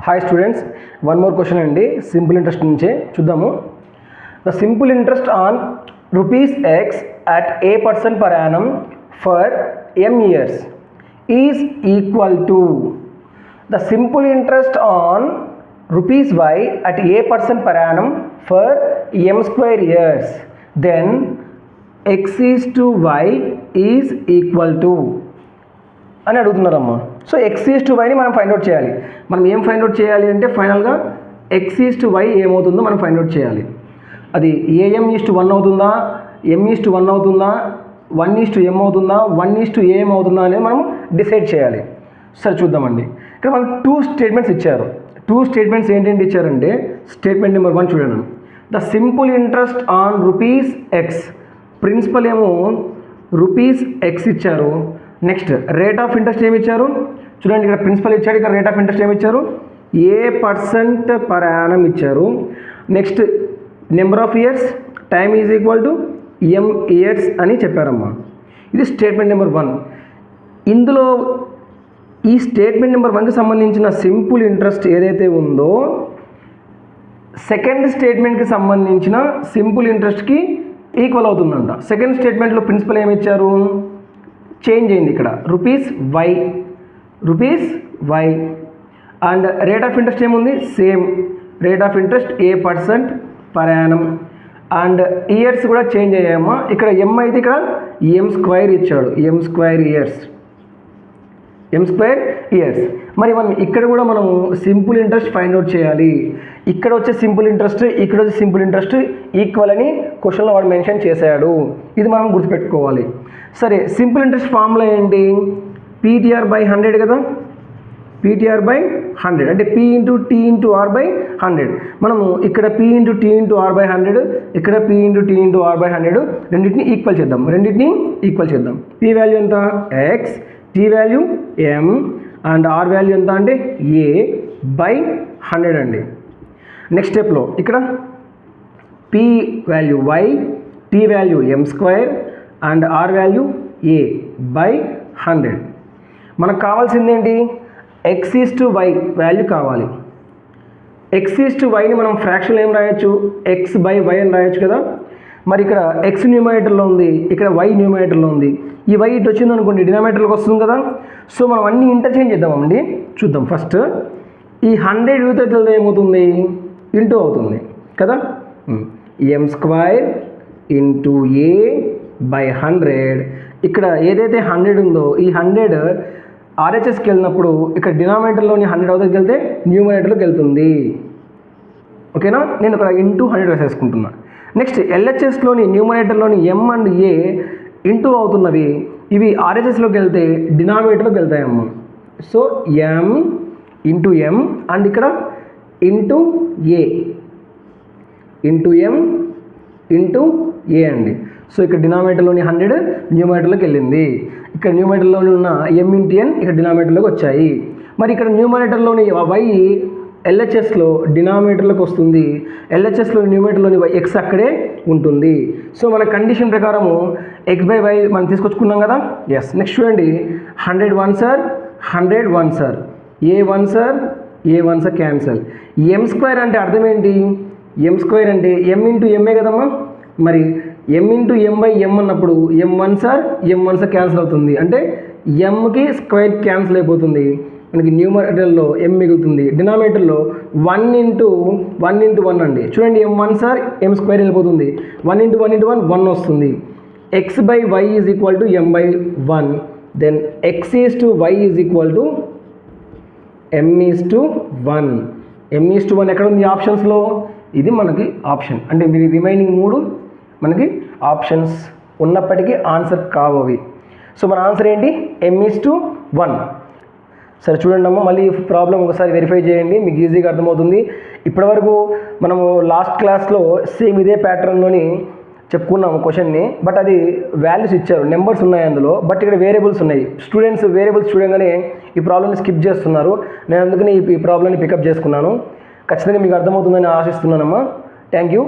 Hi students, one more question అండి. Simple interest నుంచే చూద్దాము. The simple interest on ₹x at a% per annum for m years is equal to the simple interest on ₹y at a% per annum for m square years. Then x is to y is equal to అని అడుగుతున్నారమ్మా. So X is to వైని మనం find out చేయాలి. మనం ఏం find out చేయాలి అంటే ఫైనల్గా X is to why ఏమవుతుందో మనం ఫైండ్ అవుట్ చేయాలి. అది ఏఎం ఈజ్ టు 1 అవుతుందా, ఎం ఈజ్ టు 1 అవుతుందా, 1 ఈజ్ టు ఎం అవుతుందా, 1 ఈజ్ టు ఏఎం అవుతుందా అనేది మనం డిసైడ్ చేయాలి. సరే చూద్దామండి. ఇక్కడ మనకు 2 స్టేట్మెంట్స్ ఇచ్చారు. 2 స్టేట్మెంట్స్ ఏంటంటే ఇచ్చారంటే స్టేట్మెంట్ నెంబర్ 1 చూడండి. The simple interest on ₹x, principal ఏమో ₹x ఇచ్చారు. నెక్స్ట్ రేట్ ఆఫ్ ఇంట్రెస్ట్ ఏమి ఇచ్చారు చూడండి. ఇక్కడ ప్రిన్సిపల్ ఇచ్చాడు, ఇక్కడ రేట్ ఆఫ్ ఇంట్రెస్ట్ ఏమి ఇచ్చారు a% పర్ యానం ఇచ్చారు. Next number of years time is equal to m years అని చెప్పారమ్మా. ఇది స్టేట్మెంట్ నెంబర్ 1. ఇందులో ఈ స్టేట్మెంట్ నెంబర్ 1కి సంబంధించిన సింపుల్ ఇంట్రెస్ట్ ఏదైతే ఉందో సెకండ్ స్టేట్మెంట్కి సంబంధించిన సింపుల్ ఇంట్రెస్ట్కి ఈక్వల్ అవుతుందంట. సెకండ్ స్టేట్మెంట్లో ప్రిన్సిపల్ ఏమి ఇచ్చారు, చేంజ్ అయింది ఇక్కడ rupees y and rate of interest ఏముంది same rate of interest a% per annum and years కూడా చేంజ్ అయ్యామా. ఇక్కడ ఎం అయితే ఇక్కడ m² ఇచ్చాడు, m² ఇయర్స్. మరి మనం ఇక్కడ కూడా మనం సింపుల్ ఇంట్రెస్ట్ ఫైండ్ అవుట్ చేయాలి. ఇక్కడ వచ్చే సింపుల్ ఇంట్రెస్ట్ ఇక్కడ వచ్చే సింపుల్ ఇంట్రెస్ట్ ఈక్వల్ అని క్వశ్చన్లో వాడు మెన్షన్ చేశాడు. ఇది మనం గుర్తుపెట్టుకోవాలి. సరే, సింపుల్ ఇంట్రెస్ట్ ఫార్ములా ఏంటి, PTR/100 కదా. PTR/100 అంటే P into T into R/100. మనము ఇక్కడ P into T into R/100, ఇక్కడ P into T into R/100 రెండింటిని ఈక్వల్ చేద్దాం. P వాల్యూ ఎంత x, T value m and R value ఎంత అంటే a/100 అండి. నెక్స్ట్ స్టెప్లో ఇక్కడ P value y, T value m² and R value a/100. మనకు కావాల్సింది ఏంటి, x is to y value కావాలి. ఎక్స్ ఈజ్ టు వైని మనం ఫ్రాక్షన్లో ఏం రాయొచ్చు, x/y అని రాయొచ్చు కదా. మరి ఇక్కడ ఎక్స్ న్యూమరేటర్లో ఉంది, ఇక్కడ వై న్యూమరేటర్లో ఉంది. ఈ వై ఇటు వచ్చింది అనుకోండి డినామినేటర్లోకి వస్తుంది కదా. సో మనం అన్నీ ఇంటర్చేంజ్ చేద్దామండి. చూద్దాం. ఫస్ట్ ఈ 100 యూతో ఏమవుతుంది, ఇంటూ అవుతుంది కదా. m² into a/100. ఇక్కడ ఏదైతే 100 ఉందో ఈ 100 RHSకి వెళ్ళినప్పుడు ఇక్కడ డినామినేటర్లోని 100 అవతలకి వెళ్తే న్యూమరేటర్లోకి వెళ్తుంది. ఓకేనా, నేను ఇక్కడ ఇంటూ 100 వేసేసుకుంటున్నా. నెక్స్ట్ LHSలోని న్యూమరేటర్లోని m అండ్ a ఇంటూ అవుతున్నవి ఇవి RHSలోకి వెళ్తే డినామినేటర్లోకి వెళ్తాయమ్మ. So m into m and ఇక్కడ into a into m into a అండి. సో ఇక్కడ డినామినేటర్లోని 100 న్యూమరేటర్లోకి వెళ్ళింది. ఇక్కడ న్యూమరేటర్లోని ఉన్న m ఇంటూ n ఇక్కడ డినామినేటర్లోకి వచ్చాయి. మరి ఇక్కడ న్యూమరేటర్లోని y LHSలో డినామినేటర్లోకి వస్తుంది, LHSలో న్యూమరేటర్లోని x అక్కడే ఉంటుంది. సో మన కండిషన్ ప్రకారము x/y మనం తీసుకొచ్చుకున్నాం కదా. ఎస్. నెక్స్ట్ చూడండి, 100 1s are 100 1s are a 1s are cancel. m² అంటే అర్థం ఏంటి, m² అంటే m ఇంటూ m కదమ్మా. మరి m ఇంటూ m/m అన్నప్పుడు m 1s are క్యాన్సిల్ అవుతుంది. అంటే mకి స్క్వేర్ క్యాన్సిల్ అయిపోతుంది. మనకి న్యూమరేటర్లో m మిగులుతుంది, డినామినేటర్లో 1 ఇంటూ 1 అండి. చూడండి, m 1s are m² వెళ్ళిపోతుంది. 1 ఇంటూ 1 వస్తుంది. x/y is equal to m/1. Then x is to y is equal to m/1. m/1 ఎక్కడ ఉంది ఆప్షన్స్లో, ఇది మనకి ఆప్షన్. అంటే మీరు రిమైనింగ్ 3 మనకి ఆప్షన్స్ ఉన్నప్పటికీ ఆన్సర్ కావవి. సో మన ఆన్సర్ ఏంటి, m/1. సరే చూడండి అమ్మ, మళ్ళీ ప్రాబ్లం ఒకసారి వెరిఫై చేయండి, మీకు ఈజీగా అర్థమవుతుంది. ఇప్పటివరకు మనము లాస్ట్ క్లాస్లో సేమ్ ఇదే ప్యాటర్న్లోని చెప్పుకున్నాము క్వశ్చన్ని. బట్ అది వాల్యూస్ ఇచ్చారు, నెంబర్స్ ఉన్నాయి అందులో. బట్ ఇక్కడ వేరియబుల్స్ ఉన్నాయి. స్టూడెంట్స్ వేరియబుల్స్ చూడగానే ఈ ప్రాబ్లమ్ని స్కిప్ చేస్తున్నారు. నేను అందుకని ఈ ప్రాబ్లమ్ని పికప్ చేసుకున్నాను. ఖచ్చితంగా మీకు అర్థమవుతుందని ఆశిస్తున్నానమ్మా. Thank you.